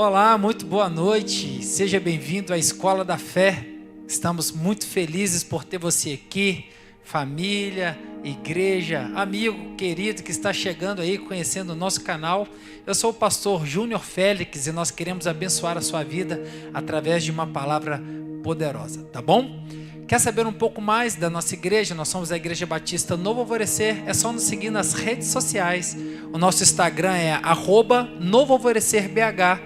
Olá, muito boa noite. Seja bem-vindo à Escola da Fé. Estamos muito felizes por ter você aqui, família, igreja, amigo querido que está chegando aí, conhecendo o nosso canal. Eu sou o pastor Júnior Félix e nós queremos abençoar a sua vida através de uma palavra poderosa, tá bom? Quer saber um pouco mais da nossa igreja? Nós somos a Igreja Batista Novo Alvorecer. É só nos seguir nas redes sociais. O nosso Instagram é @NovoAlvorecerBH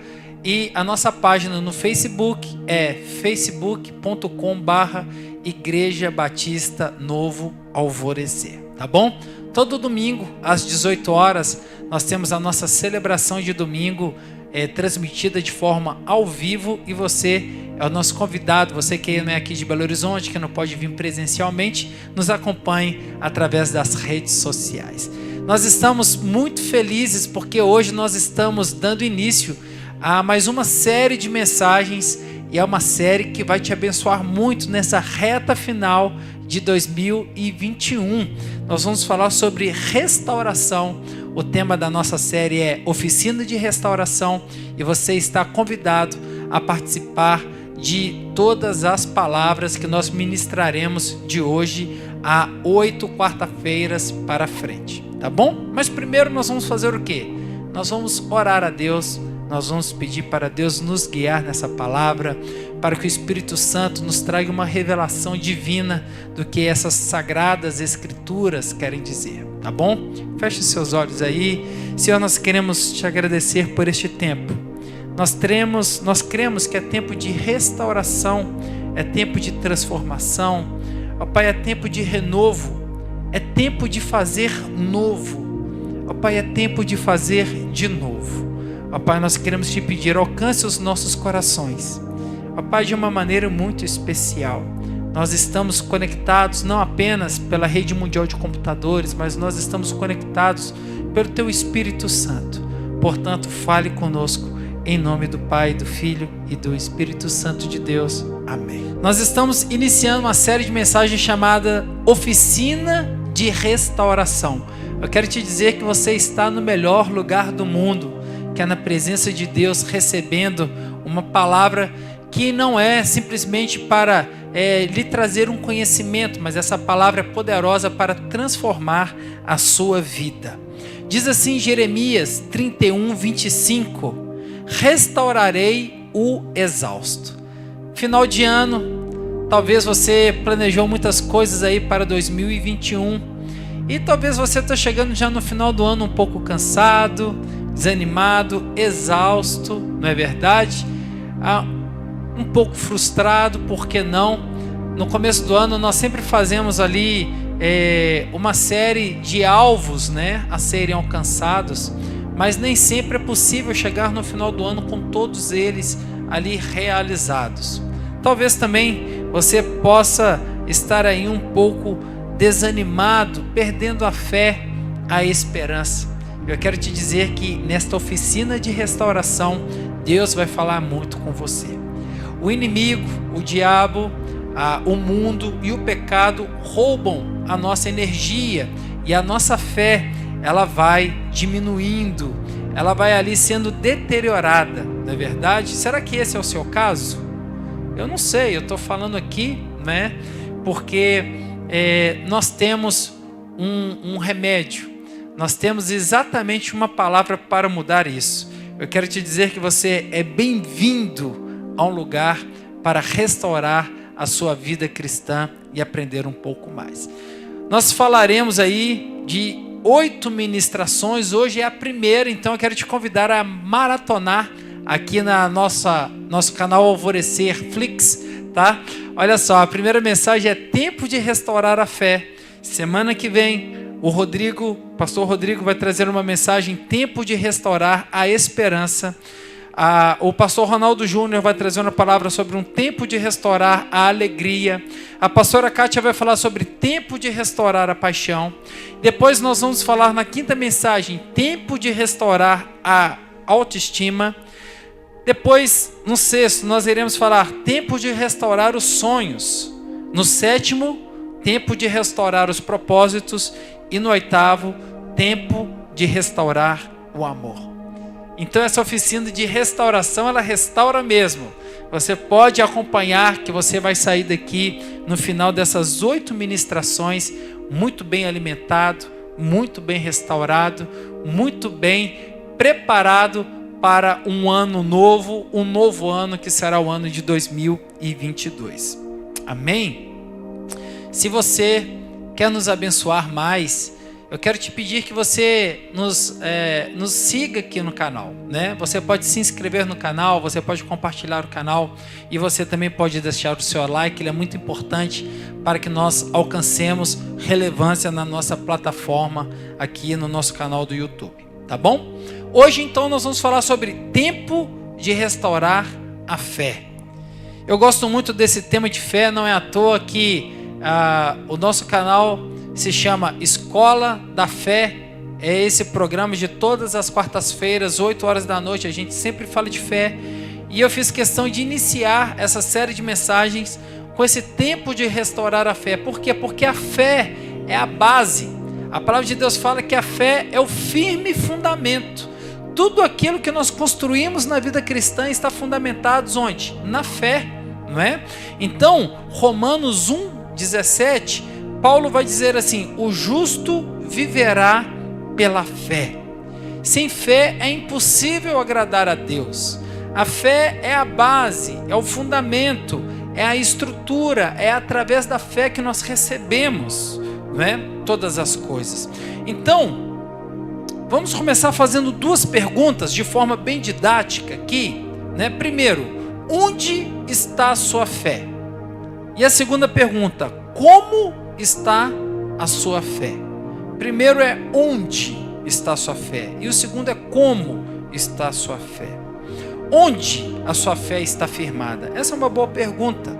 e a nossa página no Facebook é facebook.com/Igreja Batista Novo Alvorecer, tá bom? Todo domingo às 18 horas nós temos a nossa celebração de domingo transmitida de forma ao vivo, e você é o nosso convidado. Você que não é aqui de Belo Horizonte, que não pode vir presencialmente, nos acompanhe através das redes sociais. Nós estamos muito felizes porque hoje nós estamos dando início a mais uma série de mensagens, e é uma série que vai te abençoar muito nessa reta final de 2021. Nós vamos falar sobre restauração. O tema da nossa série é Oficina de Restauração, e você está convidado a participar de todas as palavras que nós ministraremos de hoje a 8 quarta-feiras para frente, tá bom? Mas primeiro nós vamos fazer o quê? Nós vamos orar a Deus, nós vamos pedir para Deus nos guiar nessa palavra, para que o Espírito Santo nos traga uma revelação divina do que essas sagradas escrituras querem dizer, tá bom? Feche seus olhos aí. Senhor, nós queremos te agradecer por este tempo. Nós cremos que é tempo de restauração, é tempo de transformação. Ó Pai, é tempo de renovo, é tempo de fazer novo. Ó Pai, é tempo de fazer de novo. Ó Pai, nós queremos te pedir, alcance os nossos corações. Ó Pai, de uma maneira muito especial. Nós estamos conectados não apenas pela rede mundial de computadores, mas nós estamos conectados pelo Teu Espírito Santo. Portanto, fale conosco, em nome do Pai, do Filho e do Espírito Santo de Deus. Amém. Nós estamos iniciando uma série de mensagens chamada Oficina de Restauração. Eu quero te dizer que você está no melhor lugar do mundo, que é na presença de Deus, recebendo uma palavra que não é simplesmente para lhe trazer um conhecimento, mas essa palavra é poderosa para transformar a sua vida. Diz assim Jeremias 31:25: restaurarei o exausto. Final de ano, talvez você planejou muitas coisas aí para 2021 e talvez você está chegando já no final do ano um pouco cansado, desanimado, exausto, não é verdade? Um pouco frustrado, por que não? No começo do ano nós sempre fazemos ali uma série de alvos, né, a serem alcançados, mas nem sempre é possível chegar no final do ano com todos eles ali realizados. Talvez também você possa estar aí um pouco desanimado, perdendo a fé, a esperança. Eu quero te dizer que nesta oficina de restauração, Deus vai falar muito com você. O inimigo, o diabo, o mundo e o pecado roubam a nossa energia, e a nossa fé, ela vai diminuindo, ela vai ali sendo deteriorada, não é verdade? Será que esse é o seu caso? Eu não sei, eu estou falando aqui, né? Porque nós temos um remédio, nós temos exatamente uma palavra para mudar isso. Eu quero te dizer que você é bem-vindo a um lugar para restaurar a sua vida cristã e aprender um pouco mais. Nós falaremos aí de 8 ministrações, hoje é a primeira, então eu quero te convidar a maratonar aqui na nosso canal Alvorecer Flix, tá? Olha só, a primeira mensagem é tempo de restaurar a fé. Semana que vem, o pastor Rodrigo vai trazer uma mensagem, tempo de restaurar a esperança. O pastor Ronaldo Júnior vai trazer uma palavra sobre um tempo de restaurar a alegria. A pastora Kátia vai falar sobre tempo de restaurar a paixão. Depois nós vamos falar na quinta mensagem, tempo de restaurar a autoestima. Depois, no sexto, nós iremos falar tempo de restaurar os sonhos. No sétimo, tempo de restaurar os propósitos. E no oitavo, tempo de restaurar o amor. Então essa oficina de restauração, ela restaura mesmo. Você pode acompanhar que você vai sair daqui no final dessas 8 ministrações muito bem alimentado, muito bem restaurado, muito bem preparado para um ano novo, um novo ano que será o ano de 2022. Amém? Se você quer nos abençoar mais, eu quero te pedir que você nos siga aqui no canal, né? Você pode se inscrever no canal, você pode compartilhar o canal e você também pode deixar o seu like, ele é muito importante para que nós alcancemos relevância na nossa plataforma aqui no nosso canal do YouTube, tá bom? Hoje então nós vamos falar sobre tempo de restaurar a fé. Eu gosto muito desse tema de fé, não é à toa que o nosso canal se chama Escola da Fé. É esse programa de todas as quartas-feiras, 8 horas da noite, a gente sempre fala de fé. E eu fiz questão de iniciar essa série de mensagens com esse tempo de restaurar a fé. Por quê? Porque a fé é a base. A palavra de Deus fala que a fé é o firme fundamento. Tudo aquilo que nós construímos na vida cristã está fundamentado onde? Na fé, não é? Então, Romanos 1:17, Paulo vai dizer assim: o justo viverá pela fé. Sem fé é impossível agradar a Deus. A fé é a base, é o fundamento, é a estrutura, é através da fé que nós recebemos, não é? Todas as coisas. Então, vamos começar fazendo 2 perguntas de forma bem didática aqui, né? Primeiro, onde está a sua fé? E a segunda pergunta, como está a sua fé? Primeiro é onde está a sua fé e o segundo é como está a sua fé. Onde a sua fé está firmada? Essa é uma boa pergunta.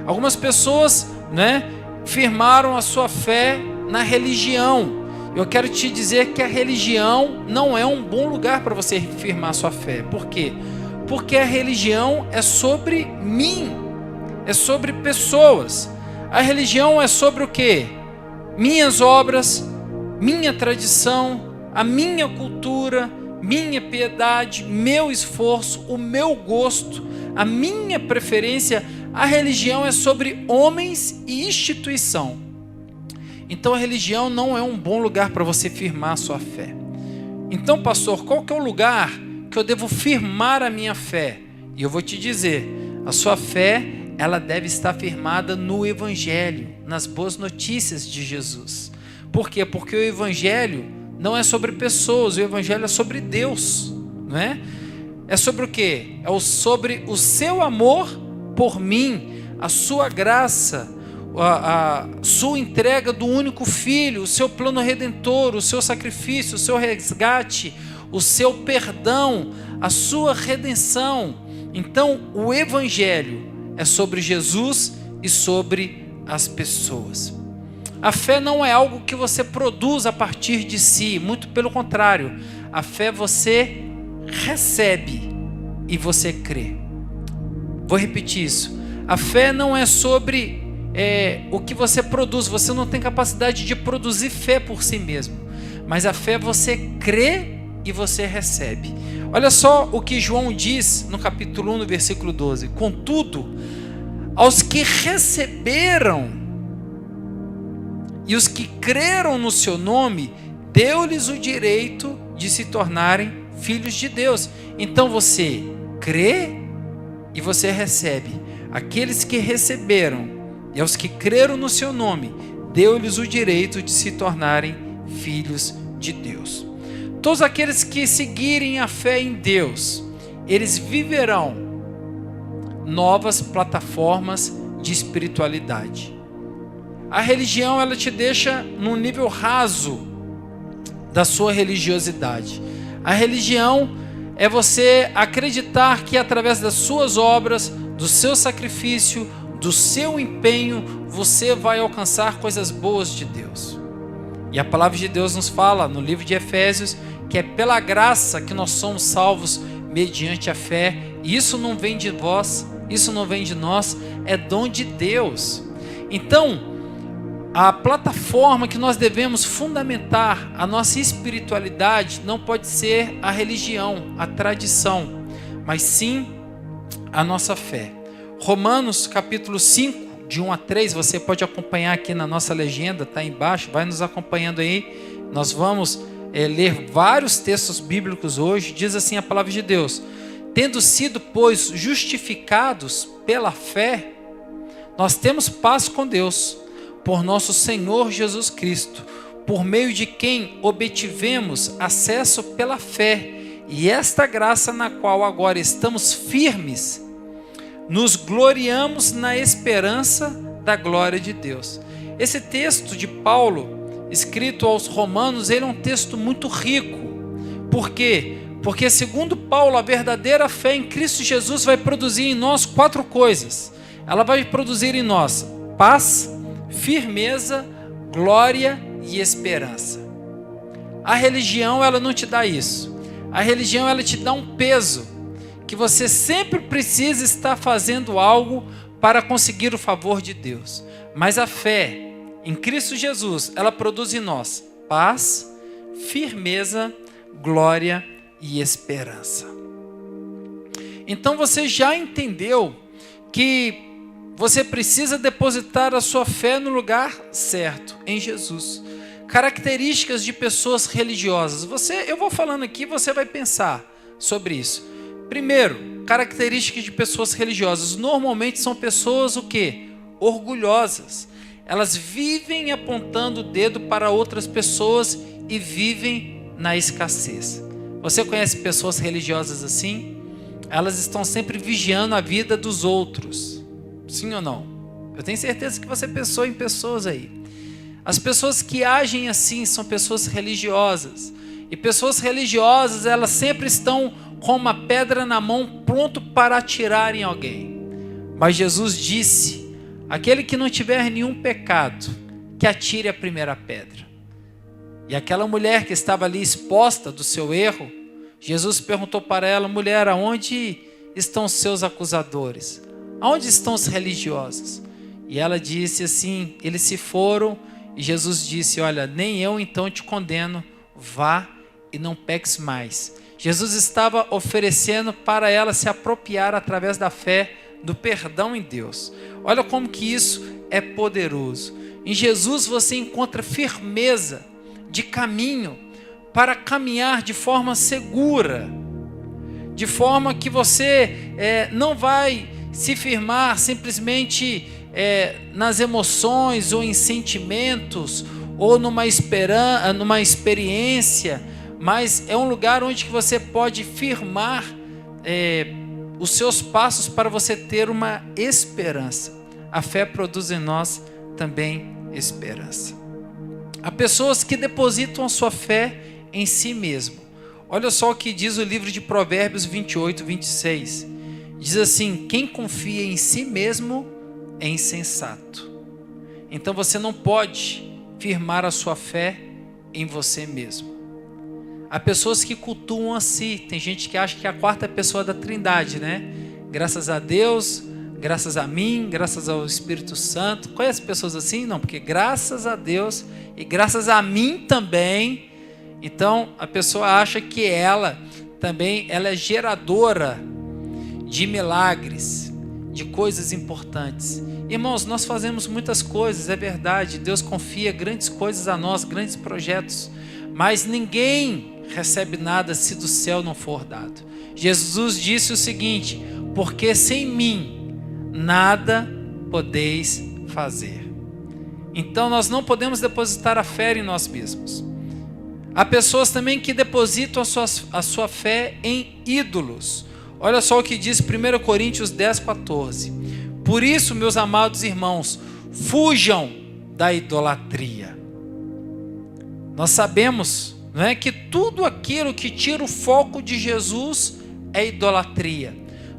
Algumas pessoas, né, firmaram a sua fé na religião. Eu quero te dizer que a religião não é um bom lugar para você firmar a sua fé. Por quê? Porque a religião é sobre mim, é sobre pessoas. A religião é sobre o quê? Minhas obras, minha tradição, a minha cultura, minha piedade, meu esforço, o meu gosto, a minha preferência. A religião é sobre homens e instituição. Então a religião não é um bom lugar para você firmar a sua fé. Então, pastor, qual que é o lugar que eu devo firmar a minha fé? E eu vou te dizer, a sua fé, ela deve estar firmada no Evangelho, nas boas notícias de Jesus. Por quê? Porque o Evangelho não é sobre pessoas, o Evangelho é sobre Deus, não é? É sobre o quê? É sobre o seu amor por mim, a sua graça, a sua entrega do único Filho, o seu plano redentor, o seu sacrifício, o seu resgate, o seu perdão, a sua redenção. Então, o Evangelho é sobre Jesus e sobre as pessoas. A fé não é algo que você produz a partir de si, muito pelo contrário. A fé você recebe e você crê. Vou repetir isso. A fé não é sobre o que você produz. Você não tem capacidade de produzir fé por si mesmo. Mas a fé você crê e você recebe. Olha só o que João diz no capítulo 1, no versículo 12. Contudo, aos que receberam e os que creram no seu nome, deu-lhes o direito de se tornarem filhos de Deus. Então você crê e você recebe. Aqueles que receberam e aos que creram no seu nome, deu-lhes o direito de se tornarem filhos de Deus. Todos aqueles que seguirem a fé em Deus, eles viverão novas plataformas de espiritualidade. A religião, ela te deixa num nível raso da sua religiosidade. A religião é você acreditar que através das suas obras, do seu sacrifício, do seu empenho, você vai alcançar coisas boas de Deus. E a palavra de Deus nos fala no livro de Efésios que é pela graça que nós somos salvos mediante a fé. E isso não vem de vós, isso não vem de nós, é dom de Deus. Então, A plataforma que nós devemos fundamentar a nossa espiritualidade não pode ser a religião, a tradição, mas sim a nossa fé. Romanos capítulo 5, de 1 a 3, você pode acompanhar aqui na nossa legenda, está embaixo, vai nos acompanhando aí. Nós vamos ler vários textos bíblicos hoje. Diz assim a palavra de Deus: tendo sido, pois, justificados pela fé, nós temos paz com Deus, por nosso Senhor Jesus Cristo, por meio de quem obtivemos acesso pela fé, e esta graça na qual agora estamos firmes, nos gloriamos na esperança da glória de Deus. Esse texto de Paulo, escrito aos Romanos, ele é um texto muito rico. Por quê? Porque, segundo Paulo, a verdadeira fé em Cristo Jesus vai produzir em nós 4 coisas. Ela vai produzir em nós paz, firmeza, glória e esperança. A religião, ela não te dá isso. A religião, ela te dá um peso, que você sempre precisa estar fazendo algo para conseguir o favor de Deus. Mas a fé em Cristo Jesus, ela produz em nós paz, firmeza, glória e esperança. Então você já entendeu que você precisa depositar a sua fé no lugar certo, em Jesus. Características de pessoas religiosas. Eu vou falando aqui, você vai pensar sobre isso. Primeiro, características de pessoas religiosas. Normalmente são pessoas o quê? Orgulhosas. Elas vivem apontando o dedo para outras pessoas e vivem na escassez. Você conhece pessoas religiosas assim? Elas estão sempre vigiando a vida dos outros. Sim ou não? Eu tenho certeza que você pensou em pessoas aí. As pessoas que agem assim são pessoas religiosas. E pessoas religiosas, elas sempre estão com uma pedra na mão, pronto para atirar em alguém. Mas Jesus disse: aquele que não tiver nenhum pecado, que atire a primeira pedra. E aquela mulher que estava ali exposta do seu erro, Jesus perguntou para ela: mulher, aonde estão os seus acusadores? Aonde estão os religiosos? E ela disse assim: eles se foram. E Jesus disse: olha, nem eu então te condeno, vá e não peques mais. Jesus estava oferecendo para ela se apropriar através da fé do perdão em Deus. Olha como que isso é poderoso. Em Jesus você encontra firmeza de caminho para caminhar de forma segura, de forma que você não vai se firmar simplesmente nas emoções ou em sentimentos ou numa experiência, mas é um lugar onde que você pode firmar os seus passos para você ter uma esperança. A fé produz em nós também esperança. Há pessoas que depositam a sua fé em si mesmo. Olha só o que diz o livro de Provérbios 28, 26. Diz assim: quem confia em si mesmo é insensato. Então você não pode firmar a sua fé em você mesmo. Há pessoas que cultuam a si. Tem gente que acha que é a quarta pessoa da Trindade, né? Graças a Deus, graças a mim, graças ao Espírito Santo. Conhece pessoas assim? Não, porque graças a Deus e graças a mim também. Então a pessoa acha que ela também é geradora de milagres, de coisas importantes. Irmãos, nós fazemos muitas coisas, é verdade. Deus confia grandes coisas a nós, grandes projetos. Mas ninguém recebe nada se do céu não for dado. Jesus disse o seguinte: porque sem mim nada podeis fazer. Então nós não podemos depositar a fé em nós mesmos. Há pessoas também que depositam a sua fé em ídolos. Olha só o que diz 1 Coríntios 10, 14. Por isso, meus amados irmãos, fujam da idolatria. Nós sabemos, não é, que tudo aquilo que tira o foco de Jesus é idolatria.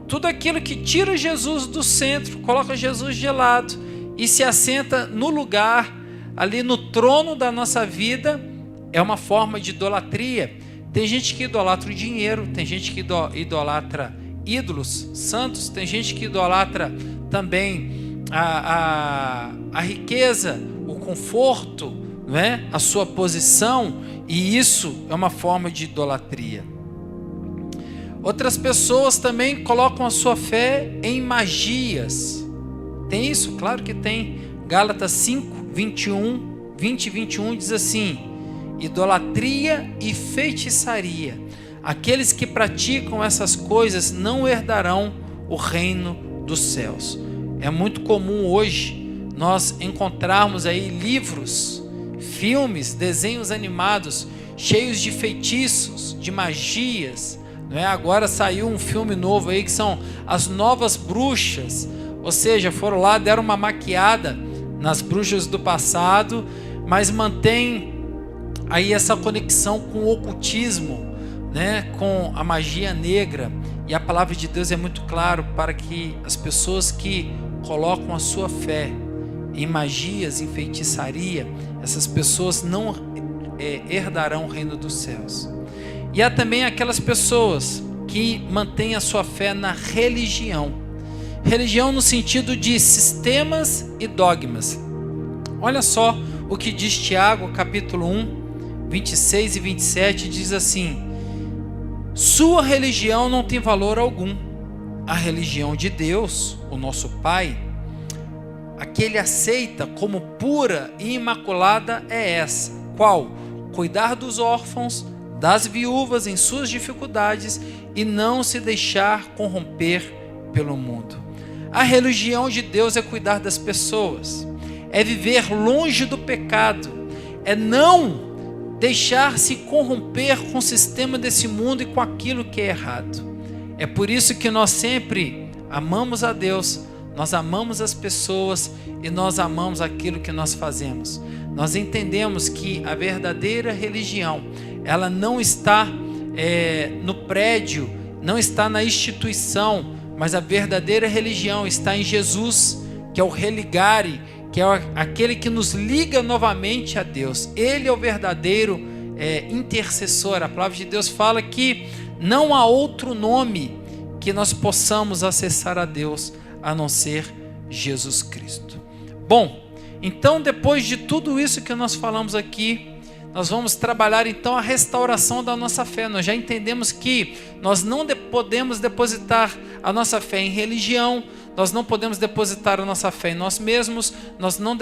Tudo aquilo que tira Jesus do centro, coloca Jesus de lado e se assenta no lugar, ali no trono da nossa vida, é uma forma de idolatria. Tem gente que idolatra o dinheiro, tem gente que idolatra ídolos santos, tem gente que idolatra também a riqueza, o conforto, não é? A sua posição, e isso é uma forma de idolatria. Outras pessoas também colocam a sua fé em magias. Tem isso? Claro que tem. Gálatas 5, 21, 20 e 21 diz assim: idolatria e feitiçaria. Aqueles que praticam essas coisas não herdarão o reino dos céus. É muito comum hoje nós encontrarmos aí livros, filmes, desenhos animados cheios de feitiços, de magias, não é? Agora saiu um filme novo aí que são as novas bruxas, ou seja, foram lá, deram uma maquiada nas bruxas do passado, mas mantém aí essa conexão com o ocultismo, né? Com a magia negra. E a palavra de Deus é muito claro para que as pessoas que colocam a sua fé em magias, em feitiçaria, essas pessoas não herdarão o reino dos céus. E há também aquelas pessoas que mantêm a sua fé na religião. Religião no sentido de sistemas e dogmas. Olha só o que diz Tiago, capítulo 1, 26 e 27, diz assim: sua religião não tem valor algum. A religião de Deus, o nosso Pai, a que Ele aceita como pura e imaculada é essa. Qual? Cuidar dos órfãos, das viúvas em suas dificuldades e não se deixar corromper pelo mundo. A religião de Deus é cuidar das pessoas, é viver longe do pecado, é não deixar-se corromper com o sistema desse mundo e com aquilo que é errado. É por isso que nós sempre amamos a Deus, nós amamos as pessoas e nós amamos aquilo que nós fazemos. Nós entendemos que a verdadeira religião, ela não está no prédio, não está na instituição, mas a verdadeira religião está em Jesus, que é o religare, que é aquele que nos liga novamente a Deus. Ele é o verdadeiro intercessor. A palavra de Deus fala que não há outro nome que nós possamos acessar a Deus a não ser Jesus Cristo. Bom, então depois de tudo isso que nós falamos aqui, nós vamos trabalhar então a restauração da nossa fé. Nós já entendemos que nós não podemos depositar a nossa fé em religião, nós não podemos depositar a nossa fé em nós mesmos, nós não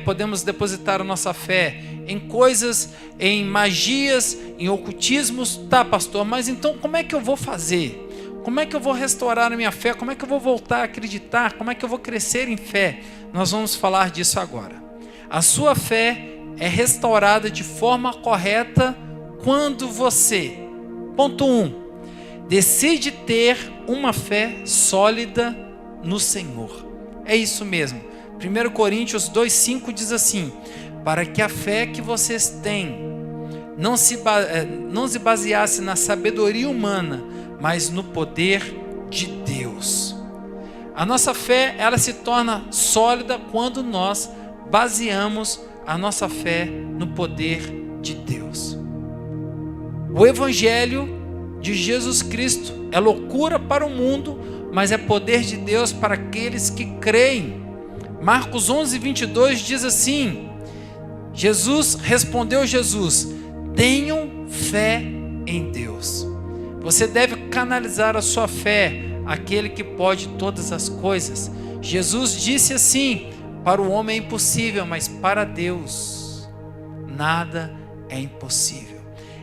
podemos depositar a nossa fé em coisas, em magias, em ocultismos. Tá, pastor, mas então como é que eu vou fazer? Como é que eu vou restaurar a minha fé? Como é que eu vou voltar a acreditar? Como é que eu vou crescer em fé? Nós vamos falar disso agora. A sua fé é restaurada de forma correta quando você, ponto 1, decide ter uma fé sólida no Senhor. É isso mesmo. 1 Coríntios 2,5 diz assim: para que a fé que vocês têm não se baseasse na sabedoria humana, mas no poder de Deus. A nossa fé, ela se torna sólida quando nós baseamos a nossa fé no poder de Deus. O Evangelho de Jesus Cristo é loucura para o mundo, mas é poder de Deus para aqueles que creem. Marcos 11, 22 diz assim: respondeu Jesus: tenham fé em Deus. Você deve canalizar a sua fé àquele que pode todas as coisas. Jesus disse assim: para o homem é impossível, mas para Deus nada é impossível.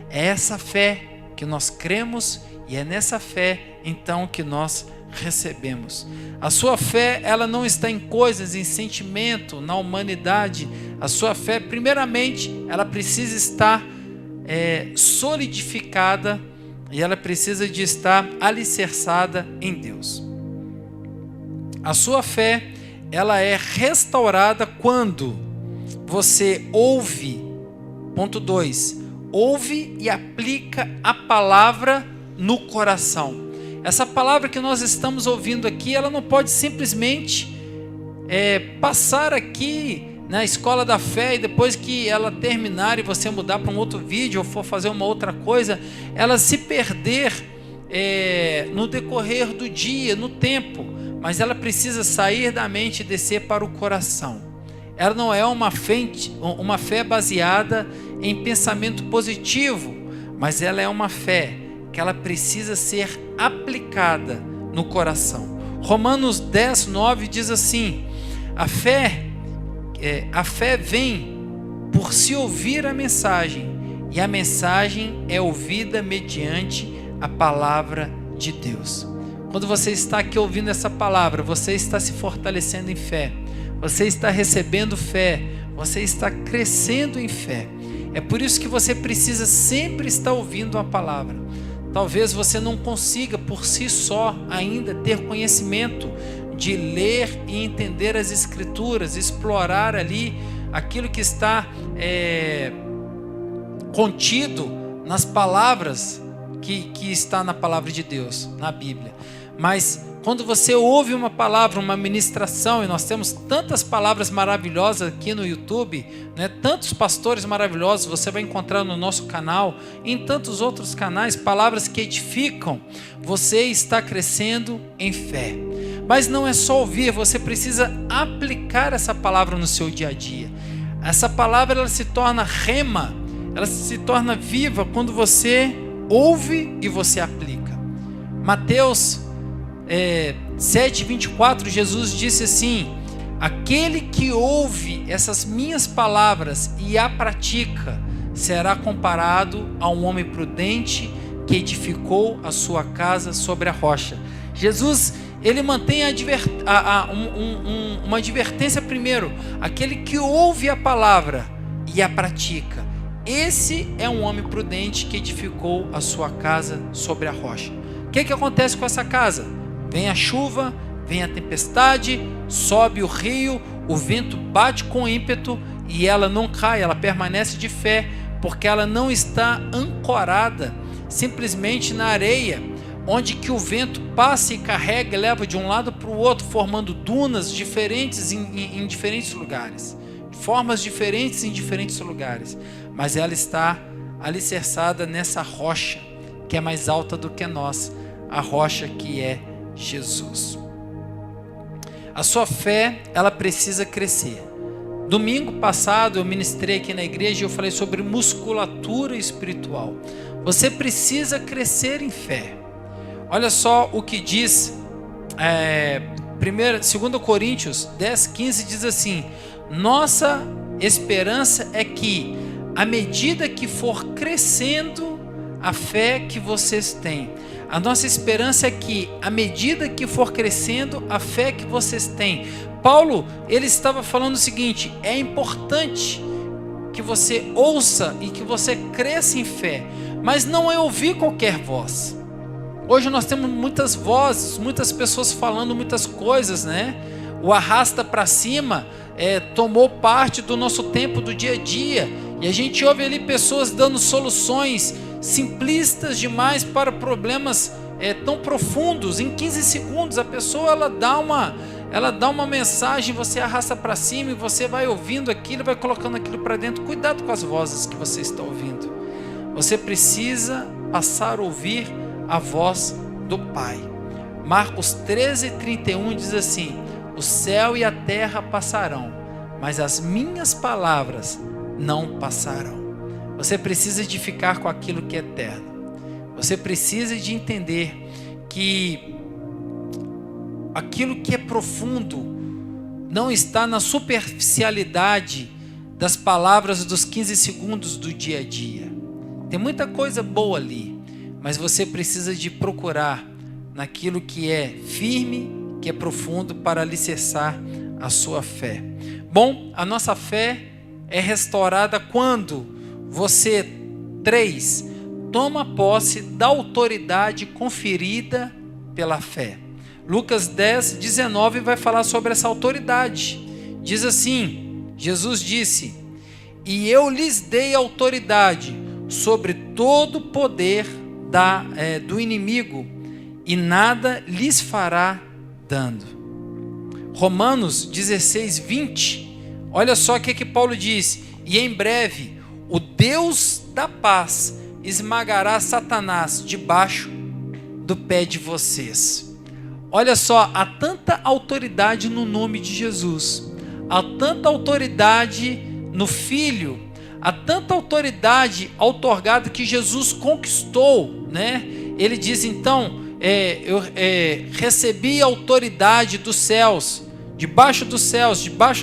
É essa fé que nós cremos e é nessa fé então que nós recebemos. A sua fé, ela não está em coisas, em sentimento, na humanidade. A sua fé, primeiramente, ela precisa estar solidificada e ela precisa de estar alicerçada em Deus. A sua fé, ela é restaurada quando você ouve, ponto 2, ouve e aplica a palavra no coração. Essa palavra que nós estamos ouvindo aqui, ela não pode simplesmente passar aqui na escola da fé e depois que ela terminar e você mudar para um outro vídeo ou for fazer uma outra coisa, ela se perder no decorrer do dia, no tempo, mas ela precisa sair da mente e descer para o coração. ela não é uma fé baseada em pensamento positivo, mas ela é uma fé que ela precisa ser aplicada no coração. Romanos 10, 9 diz assim: a fé vem por se ouvir a mensagem, e a mensagem é ouvida mediante a palavra de Deus. Quando você está aqui ouvindo essa palavra, você está se fortalecendo em fé, você está recebendo fé, você está crescendo em fé. É por isso que você precisa sempre estar ouvindo a palavra. Talvez você não consiga por si só ainda ter conhecimento de ler e entender as Escrituras, explorar ali aquilo que está contido nas palavras que está na palavra de Deus, na Bíblia. Mas quando você ouve uma palavra, uma ministração, e nós temos tantas palavras maravilhosas aqui no YouTube, né? Tantos pastores maravilhosos você vai encontrar no nosso canal, e em tantos outros canais, palavras que edificam, você está crescendo em fé. Mas não é só ouvir, você precisa aplicar essa palavra no seu dia a dia. Essa palavra ela se torna rema, ela se torna viva quando você ouve e você aplica. Mateus 7:24, Jesus disse assim: aquele que ouve essas minhas palavras e a pratica será comparado a um homem prudente que edificou a sua casa sobre a rocha. Jesus, ele mantém uma advertência primeiro: aquele que ouve a palavra e a pratica, esse é um homem prudente que edificou a sua casa sobre a rocha. O que acontece com essa casa? Vem a chuva, vem a tempestade, sobe o rio, o vento bate com ímpeto e ela não cai, ela permanece de fé, porque ela não está ancorada simplesmente na areia, onde que o vento passa e carrega e leva de um lado para o outro, formando dunas diferentes em diferentes lugares, formas diferentes em diferentes lugares, mas ela está alicerçada nessa rocha que é mais alta do que nós, a rocha que é Jesus. A sua fé, ela precisa crescer. Domingo passado eu ministrei aqui na igreja e eu falei sobre musculatura espiritual. Você precisa crescer em fé. Olha só o que diz 2 Coríntios 10:15, diz assim: nossa esperança é que, à medida que for crescendo a fé que vocês têm, a nossa esperança é que, à medida que for crescendo a fé que vocês têm. Paulo, ele estava falando o seguinte: é importante que você ouça e que você cresça em fé, mas não é ouvir qualquer voz. Hoje nós temos muitas vozes, muitas pessoas falando muitas coisas, né? O arrasta para cima tomou parte do nosso tempo do dia a dia, e a gente ouve ali pessoas dando soluções simplistas demais para problemas tão profundos. Em 15 segundos a pessoa ela dá uma mensagem, você arrasta para cima e você vai ouvindo aquilo, vai colocando aquilo para dentro. Cuidado com as vozes que você está ouvindo. Você precisa passar a ouvir a voz do Pai. Marcos 13:31 diz assim: o céu e a terra passarão, mas as minhas palavras não passarão. Você precisa de ficar com aquilo que é eterno. Você precisa de entender que aquilo que é profundo não está na superficialidade das palavras dos 15 segundos do dia a dia. Tem muita coisa boa ali, mas você precisa de procurar naquilo que é firme, que é profundo, para alicerçar a sua fé. Bom, a nossa fé é restaurada quando você, 3, toma posse da autoridade conferida pela fé. Lucas 10:19 vai falar sobre essa autoridade. Diz assim: Jesus disse: e eu lhes dei autoridade sobre todo o poder do inimigo, e nada lhes fará dano. Romanos 16:20, olha só o que Paulo diz: e em breve o Deus da paz esmagará Satanás debaixo do pé de vocês. Olha só, há tanta autoridade no nome de Jesus, há tanta autoridade no Filho, há tanta autoridade outorgada que Jesus conquistou, né? Ele diz então, eu recebi a autoridade dos céus, debaixo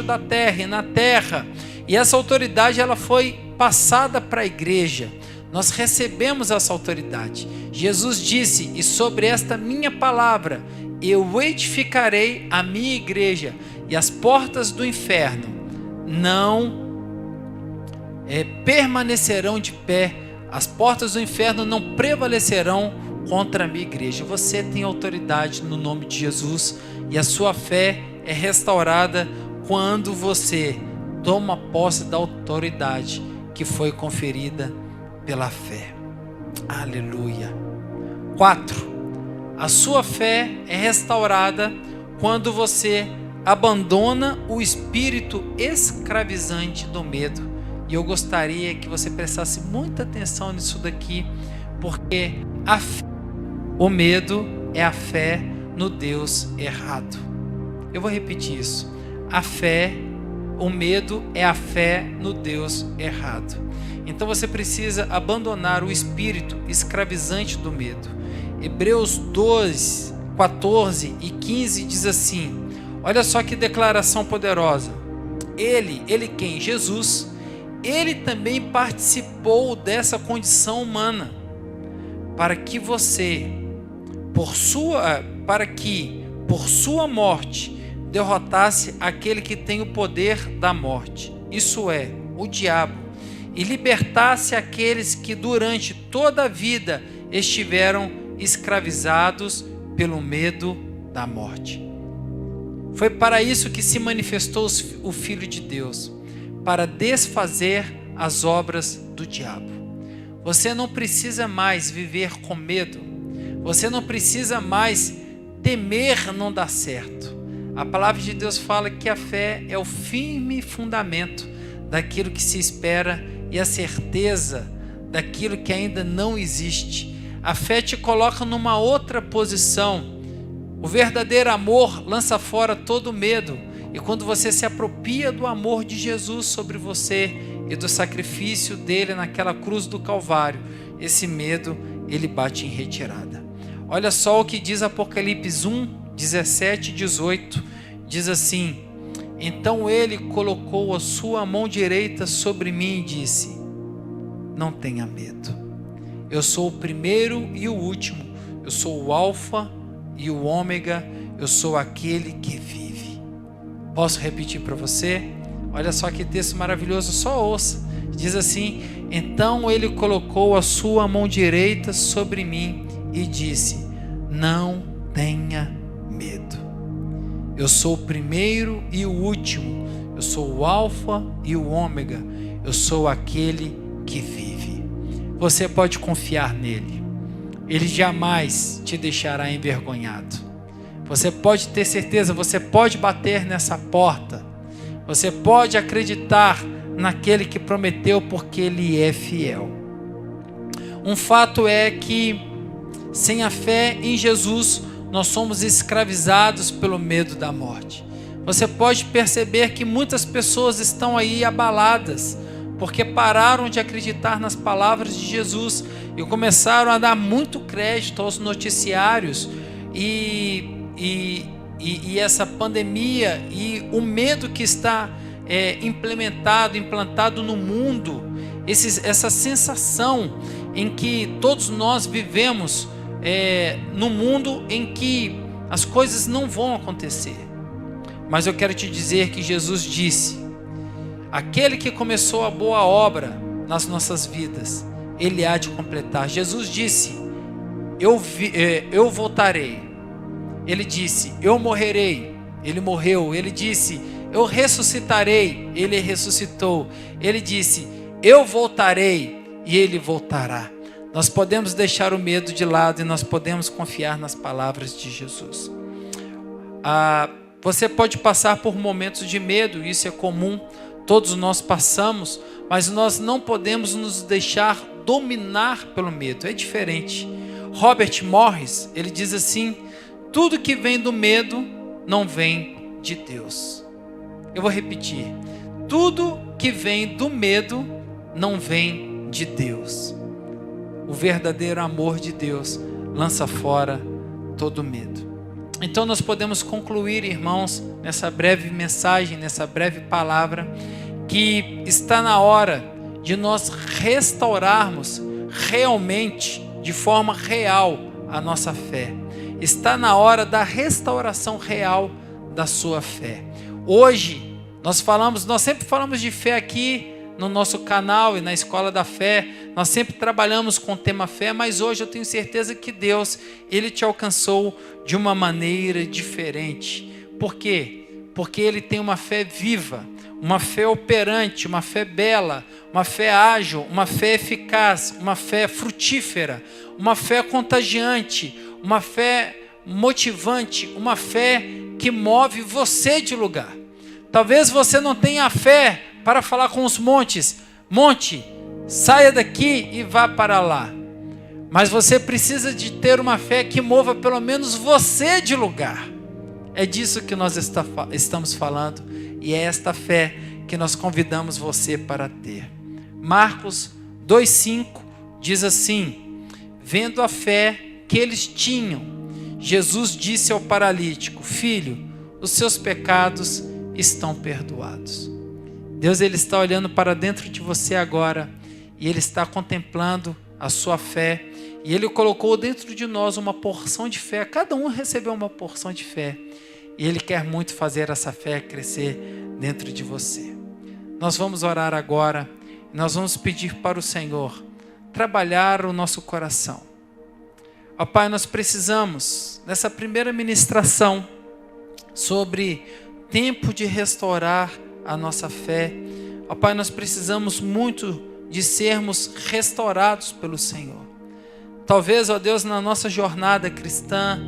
da terra e na terra, e essa autoridade ela foi passada para a igreja. Nós recebemos essa autoridade. Jesus disse: e sobre esta minha palavra eu edificarei a minha igreja, e as portas do inferno não permanecerão de pé, as portas do inferno não prevalecerão contra a minha igreja. Você tem autoridade no nome de Jesus, e a sua fé é restaurada quando você toma posse da autoridade que foi conferida pela fé. Aleluia. 4. A sua fé é restaurada quando você abandona o espírito escravizante do medo. E eu gostaria que você prestasse muita atenção nisso daqui, porque o medo é a fé no Deus errado. Eu vou repetir isso. O medo é a fé no Deus errado. Então você precisa abandonar o espírito escravizante do medo. Hebreus 2, 14 e 15 diz assim: olha só que declaração poderosa. Ele quem? Jesus. Ele também participou dessa condição humana, para que por sua morte, derrotasse aquele que tem o poder da morte, isso é, o diabo, e libertasse aqueles que durante toda a vida estiveram escravizados pelo medo da morte. Foi para isso que se manifestou o Filho de Deus, para desfazer as obras do diabo. Você não precisa mais viver com medo. Você não precisa mais temer não dar certo. A palavra de Deus fala que a fé é o firme fundamento daquilo que se espera e a certeza daquilo que ainda não existe. A fé te coloca numa outra posição. O verdadeiro amor lança fora todo medo. E quando você se apropria do amor de Jesus sobre você e do sacrifício dele naquela cruz do Calvário, esse medo, ele bate em retirada. Olha só o que diz Apocalipse 1, 17 e 18. Diz assim: então ele colocou a sua mão direita sobre mim e disse: não tenha medo. Eu sou o primeiro e o último. Eu sou o Alfa e o Ômega. Eu sou aquele que vive. Posso repetir para você? Olha só que texto maravilhoso, só ouça. Diz assim: então ele colocou a sua mão direita sobre mim e disse: não tenha medo. Eu sou o primeiro e o último. Eu sou o Alfa e o Ômega. Eu sou aquele que vive. Você pode confiar nele. Ele jamais te deixará envergonhado. Você pode ter certeza, você pode bater nessa porta. Você pode acreditar naquele que prometeu, porque ele é fiel. Um fato é que sem a fé em Jesus, nós somos escravizados pelo medo da morte. Você pode perceber que muitas pessoas estão aí abaladas, porque pararam de acreditar nas palavras de Jesus e começaram a dar muito crédito aos noticiários e essa pandemia e o medo que está implantado no mundo, essa sensação em que todos nós vivemos no mundo em que as coisas não vão acontecer. Mas eu quero te dizer que Jesus disse: aquele que começou a boa obra nas nossas vidas, ele há de completar. Jesus disse: eu voltarei. Ele disse: eu morrerei. Ele morreu. Ele disse: eu ressuscitarei. Ele ressuscitou. Ele disse: eu voltarei. E ele voltará. Nós podemos deixar o medo de lado e nós podemos confiar nas palavras de Jesus. Você pode passar por momentos de medo, isso é comum, todos nós passamos, mas nós não podemos nos deixar dominar pelo medo, é diferente. Robert Morris, ele diz assim: tudo que vem do medo não vem de Deus. Eu vou repetir. Tudo que vem do medo não vem de Deus. O verdadeiro amor de Deus lança fora todo medo. Então nós podemos concluir, irmãos, nessa breve mensagem, nessa breve palavra, que está na hora de nós restaurarmos realmente, de forma real, a nossa fé. Está na hora da restauração real da sua fé. Hoje, nós sempre falamos de fé aqui no nosso canal e na Escola da Fé. Nós sempre trabalhamos com o tema fé, mas hoje eu tenho certeza que Deus, Ele te alcançou de uma maneira diferente. Por quê? Porque Ele tem uma fé viva, uma fé operante, uma fé bela, uma fé ágil, uma fé eficaz, uma fé frutífera, uma fé contagiante, uma fé motivante, uma fé que move você de lugar. Talvez você não tenha fé para falar com os montes: monte, saia daqui e vá para lá. Mas você precisa de ter uma fé que mova pelo menos você de lugar. É disso que nós estamos falando, e é esta fé que nós convidamos você para ter. Marcos 2,5 diz assim: vendo a fé que eles tinham, Jesus disse ao paralítico: filho, os seus pecados estão perdoados. Deus, Ele está olhando para dentro de você agora, e Ele está contemplando a sua fé, e Ele colocou dentro de nós uma porção de fé. Cada um recebeu uma porção de fé, e Ele quer muito fazer essa fé crescer dentro de você. Nós vamos orar agora, e nós vamos pedir para o Senhor trabalhar o nosso coração. Ó Pai, nós precisamos, nessa primeira ministração, sobre tempo de restaurar a nossa fé. Ó Pai, nós precisamos muito de sermos restaurados pelo Senhor. Talvez, ó Deus, na nossa jornada cristã,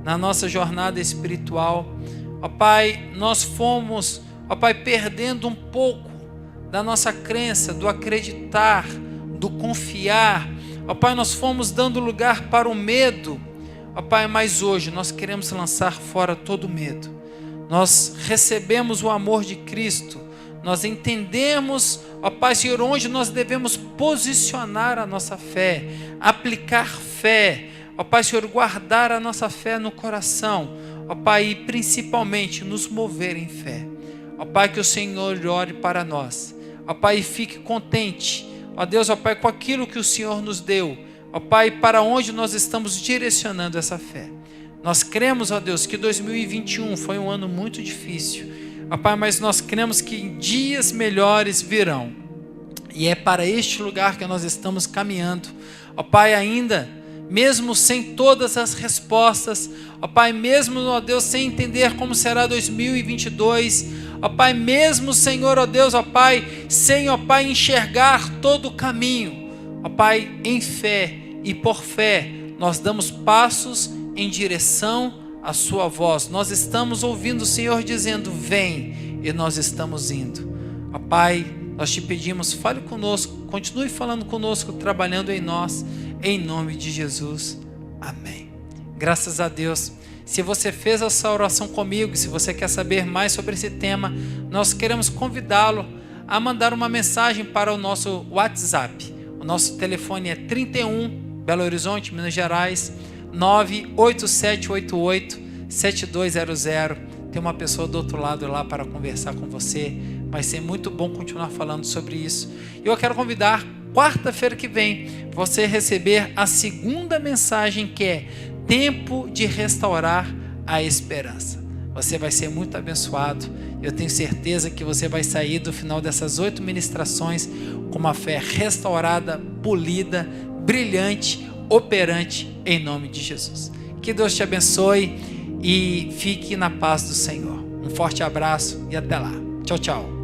na nossa jornada espiritual, ó Pai, nós fomos, ó Pai, perdendo um pouco da nossa crença, do acreditar, do confiar. Ó Pai, nós fomos dando lugar para o medo. Ó Pai, mas hoje nós queremos lançar fora todo medo. Nós recebemos o amor de Cristo. Nós entendemos, ó Pai, Senhor, onde nós devemos posicionar a nossa fé, aplicar fé, ó Pai, Senhor, guardar a nossa fé no coração, ó Pai, e principalmente nos mover em fé. Ó Pai, que o Senhor ore para nós. Ó Pai, fique contente, ó Deus, ó Pai, com aquilo que o Senhor nos deu. Ó Pai, para onde nós estamos direcionando essa fé. Nós cremos, ó Deus, que 2021 foi um ano muito difícil. Ó Pai, mas nós cremos que dias melhores virão. E é para este lugar que nós estamos caminhando. Ó Pai, ainda, mesmo sem todas as respostas, ó Pai, mesmo, ó Deus, sem entender como será 2022, ó Pai, mesmo, Senhor, ó Deus, ó Pai, sem, ó Pai, enxergar todo o caminho, ó Pai, em fé e por fé, nós damos passos em direção à sua voz. Nós estamos ouvindo o Senhor dizendo: vem, e nós estamos indo. Ó Pai, nós te pedimos, fale conosco, continue falando conosco, trabalhando em nós, em nome de Jesus, amém. Graças a Deus. Se você fez essa oração comigo, se você quer saber mais sobre esse tema, nós queremos convidá-lo a mandar uma mensagem para o nosso WhatsApp. O nosso telefone é 31 Belo Horizonte, Minas Gerais, 98788-7200. Tem uma pessoa do outro lado lá para conversar com você. Vai ser muito bom continuar falando sobre isso. E eu quero convidar, quarta-feira que vem, você receber a segunda mensagem, que é tempo de restaurar a esperança. Você vai ser muito abençoado. Eu tenho certeza que você vai sair do final dessas 8 ministrações com uma fé restaurada, polida, brilhante, operante, em nome de Jesus. Que Deus te abençoe e fique na paz do Senhor. Um forte abraço e até lá. Tchau, tchau.